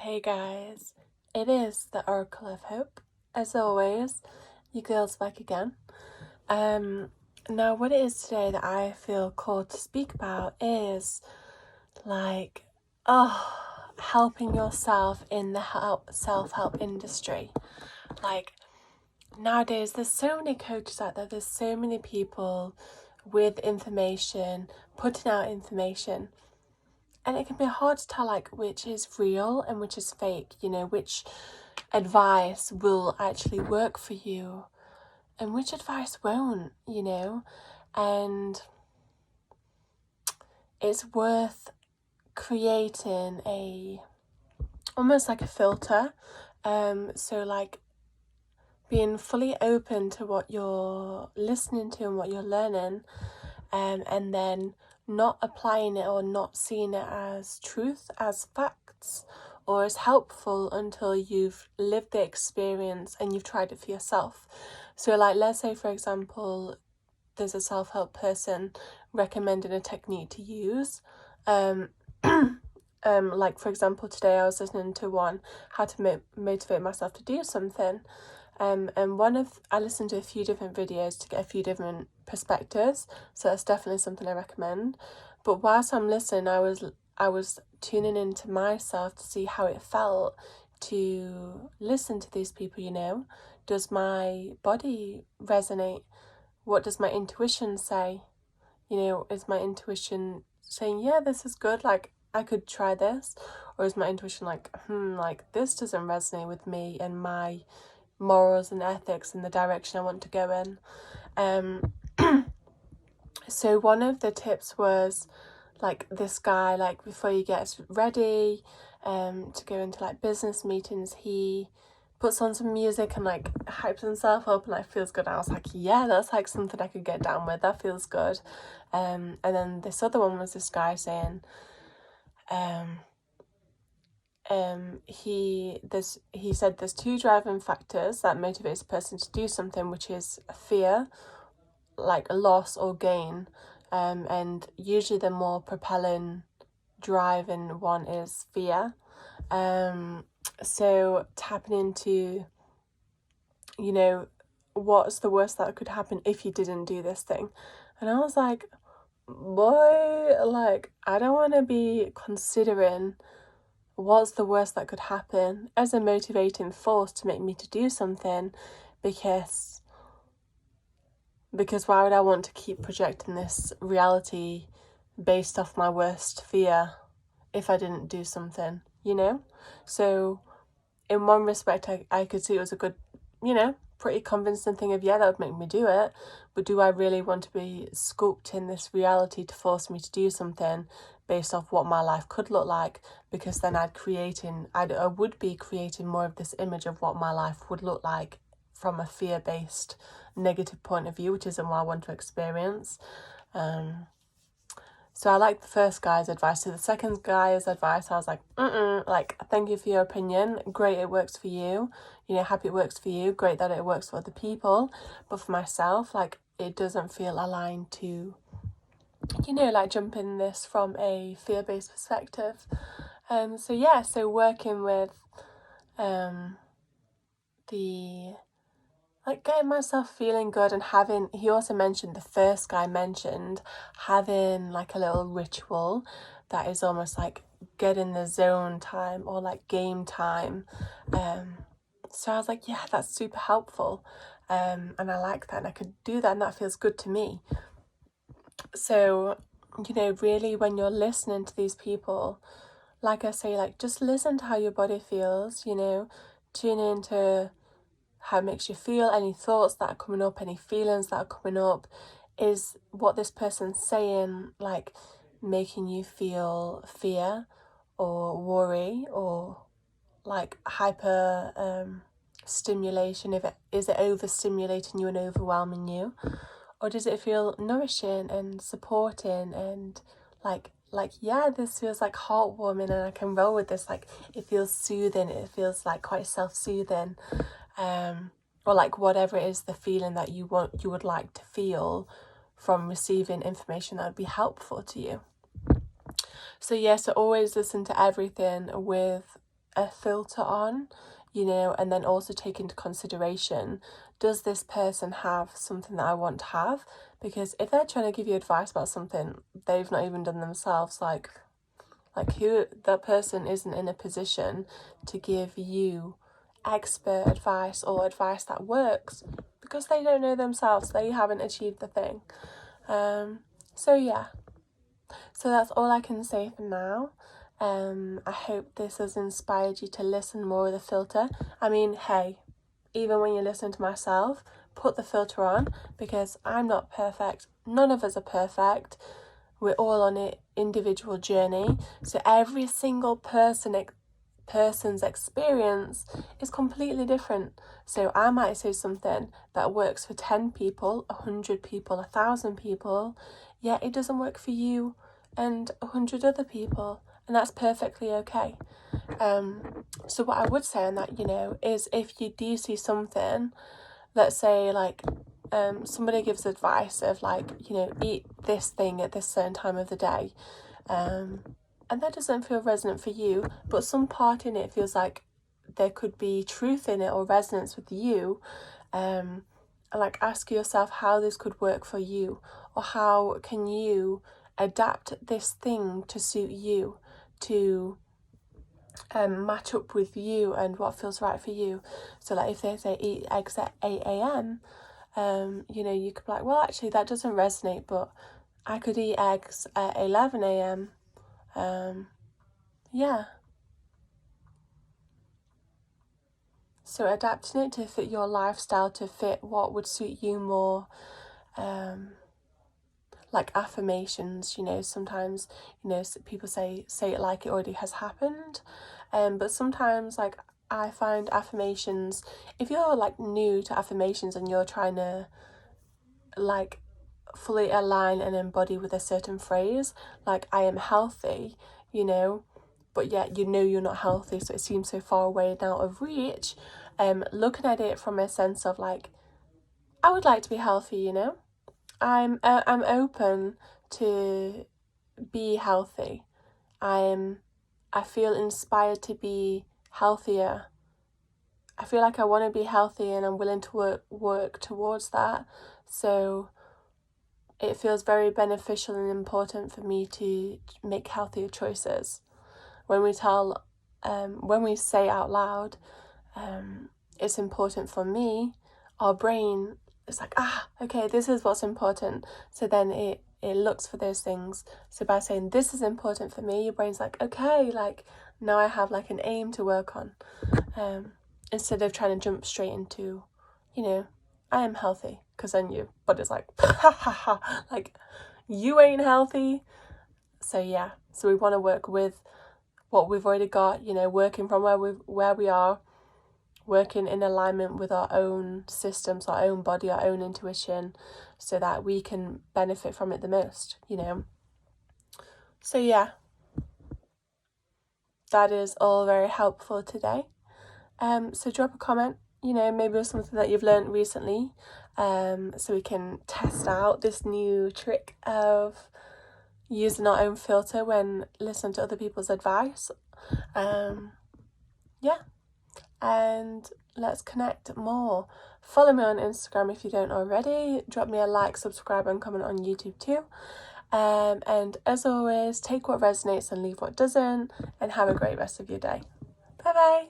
Hey guys, it is the Oracle of Hope. As always, you girls back again. Now what it is today that I feel called to speak about is helping yourself in the self-help industry. Nowadays there's so many coaches out there, there's so many people with information, putting out information. And it can be hard to tell which is real and which is fake, which advice will actually work for you and which advice won't, and it's worth creating almost like a filter, so being fully open to what you're listening to and what you're learning, and then not applying it or not seeing it as truth, as facts, or as helpful until you've lived the experience and you've tried it for yourself. So let's say, for example, there's a self-help person recommending a technique to use. For example, today I was listening to one, how to motivate myself to do something. And I listened to a few different videos to get a few different perspectives, so that's definitely something I recommend. But whilst I'm listening, I was tuning into myself to see how it felt to listen to these people. Does my body resonate? What does my intuition say? Is my intuition saying, yeah, this is good, I could try this? Or is my intuition this doesn't resonate with me and my morals and ethics and the direction I want to go in? So one of the tips was this guy, before he gets ready to go into business meetings, he puts on some music and hypes himself up and feels good. And I was like, yeah, that's something I could get down with, that feels good. And then this other one was this guy saying he said there's two driving factors that motivates a person to do something, which is fear, like a loss or gain, and usually the more propelling driving one is fear. So tapping into, what's the worst that could happen if you didn't do this thing? And I was like, boy, I don't want to be considering what's the worst that could happen as a motivating force to make me to do something, because why would I want to keep projecting this reality based off my worst fear if I didn't do something, So in one respect, I could see it was a good, pretty convincing thing of, yeah, that would make me do it. But do I really want to be sculpting this reality to force me to do something based off what my life could look like? Because then I would be creating more of this image of what my life would look like from a fear-based negative point of view, which isn't what I want to experience. So I like the first guy's advice. So the second guy's advice, I was like, thank you for your opinion. Great, it works for you. Happy it works for you. Great that it works for other people. But for myself, it doesn't feel aligned to, jumping this from a fear-based perspective. So working with getting myself feeling good and he also mentioned, the first guy mentioned having a little ritual that is almost get in the zone time or game time. So I was like, yeah, that's super helpful. And I like that and I could do that and that feels good to me. So, really when you're listening to these people, like I say, just listen to how your body feels, tune into how it makes you feel, any thoughts that are coming up, any feelings that are coming up. Is what this person's saying making you feel fear or worry or hyper stimulation? Is it overstimulating you and overwhelming you, or does it feel nourishing and supporting and yeah, this feels heartwarming and I can roll with this, it feels soothing, it feels quite self-soothing, or whatever it is, the feeling that you would like to feel from receiving information that would be helpful to you. So always listen to everything with a filter on, you know, and then also take into consideration, does this person have something that I want to have? Because if they're trying to give you advice about something they've not even done themselves, like who, that person isn't in a position to give you expert advice or advice that works, because they don't know themselves, they haven't achieved the thing. So yeah, so that's all I can say for now. I hope this has inspired you to listen more of the filter. I mean, hey, even when you listen to myself, put the filter on, because I'm not perfect. None of us are perfect. We're all on an individual journey. So every single person's experience is completely different. So I might say something that works for 10 people, 100 people, 1,000 people, yet it doesn't work for you and 100 other people, and that's perfectly okay. So what I would say on that, you know, is if you do see something, let's say like somebody gives advice of like, you know, eat this thing at this certain time of the day, and that doesn't feel resonant for you, but some part in it feels like there could be truth in it or resonance with you, and like ask yourself how this could work for you, or how can you adapt this thing to suit you, to match up with you and what feels right for you. So like if they say eat eggs at 8 a.m, you know, you could be like, well, actually that doesn't resonate, but I could eat eggs at 11 a.m. Yeah. So adapting it to fit your lifestyle, to fit what would suit you more. Like affirmations, you know, sometimes, you know, people say it like it already has happened. But sometimes, like, I find affirmations, if you're like new to affirmations and you're trying to like fully align and embody with a certain phrase, like I am healthy, you know, but yet you know you're not healthy, so it seems so far away and out of reach. Looking at it from a sense of like, I would like to be healthy, you know, I'm open to be healthy. I feel inspired to be healthier. I feel like I want to be healthy and I'm willing to work towards that. So it feels very beneficial and important for me to make healthier choices. When we say out loud, it's important for me, our brain is like, okay, this is what's important. So then it looks for those things. So by saying this is important for me, your brain's like, okay, like now I have like an aim to work on. Instead of trying to jump straight into, you know, I am healthy, because then your body's like, like you ain't healthy. So yeah, so we want to work with what we've already got, you know, working from where we are, working in alignment with our own systems, our own body, our own intuition, so that we can benefit from it the most, you know. So yeah, that is all very helpful today. So drop a comment, you know, maybe it's something that you've learned recently, so we can test out this new trick of using our own filter when listening to other people's advice. Yeah, and let's connect more. Follow me on Instagram if you don't already. Drop me a like, subscribe, and comment on YouTube too. And as always, take what resonates and leave what doesn't, and have a great rest of your day. Bye bye.